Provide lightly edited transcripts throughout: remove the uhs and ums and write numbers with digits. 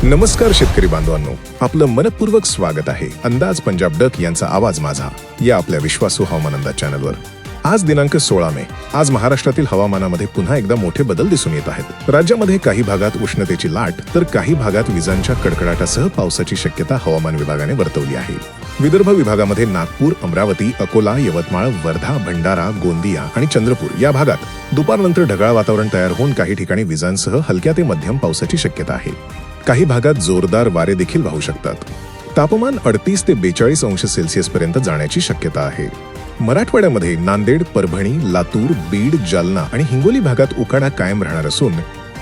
नमस्कार शेतकरी बांधवांनो, आपलं मनपूर्वक स्वागत आहे अंदाज पंजाब डक यांचा आवाज माझा या आपल्या विश्वासू हवामान अंदाज चॅनलवर। आज दिनांक 16 मे। आज महाराष्ट्रातील हवामानामध्ये पुन्हा एकदा मोठे बदल दिसून येत आहेत। राज्यामध्ये काही भागात उष्णतेची लाट तर काही भागात विजांच्या कडकडाटासह पावसाची शक्यता हवामान विभागाने वर्तवली आहे। विदर्भ विभागामध्ये नागपूर, अमरावती, अकोला, यवतमाळ, वर्धा, भंडारा, गोंदिया आणि चंद्रपूर या भागात दुपारनंतर ढगाळ वातावरण तयार होऊन काही ठिकाणी विजांसह हलक्या ते मध्यम पावसाची शक्यता आहे। काही भागात जोरदार वारे देखील वाहू शकतात। तापमान 38 ते 42 अंश सेल्सिअस पर्यंत जाण्याची शक्यता आहे। मराठवाड्यामध्ये नांदेड, परभणी, लातूर, बीड, जालना आणि हिंगोली भागात उकाडा कायम राहणार असून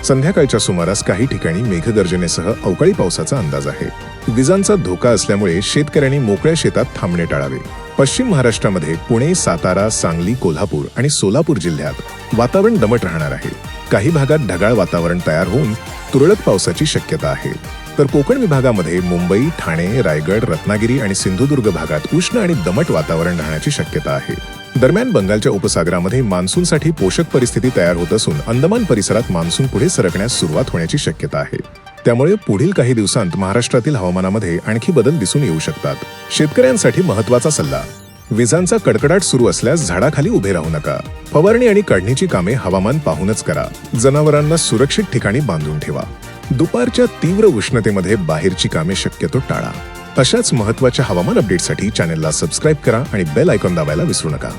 संध्याकाळच्या सुमारास काही ठिकाणी मेघगर्जनेसह अवकाळी पावसाचा अंदाज आहे। विजांचा धोका असल्यामुळे शेतकऱ्यांनी मोकळ्या शेतात थांबणे टाळावे। पश्चिम महाराष्ट्रामध्ये पुणे, सातारा, सांगली, कोल्हापूर आणि सोलापूर जिल्ह्यात वातावरण दमट राहणार आहे। काही भागात ढगाळ वातावरण तयार होऊन तुरळक पावसाची शक्यता आहे। तर कोकण विभागामध्ये मुंबई, ठाणे, रायगड, रत्नागिरी आणि सिंधुदुर्ग भागात उष्ण आणि दमट वातावरण राहण्याची शक्यता आहे। दरम्यान बंगालच्या उपसागरामध्ये मान्सूनसाठी पोषक परिस्थिती तयार होत असून अंदमान परिसरात मान्सून पुढे सरकण्यास सुरुवात होण्याची शक्यता आहे। त्यामुळे पुढील काही दिवसांत महाराष्ट्रातील हवामानामध्ये आणखी बदल दिसून येऊ शकतात। शेतकऱ्यांसाठी महत्त्वाचा सल्ला: विजांचा कडकडाट सुरू असल्यास झाडाखाली उभे राहू नका। फवारणी आणि काढणीची कामे हवामान पाहूनच करा। जनावरांना सुरक्षित ठिकाणी बांधून ठेवा। दुपारच्या तीव्र उष्णतेमध्ये बाहेरची कामे शक्यतो टाळा। अशाच महत्त्वाच्या हवामान अपडेटसाठी चॅनलला सबस्क्राईब करा आणि बेल आयकॉन दाबायला विसरू नका।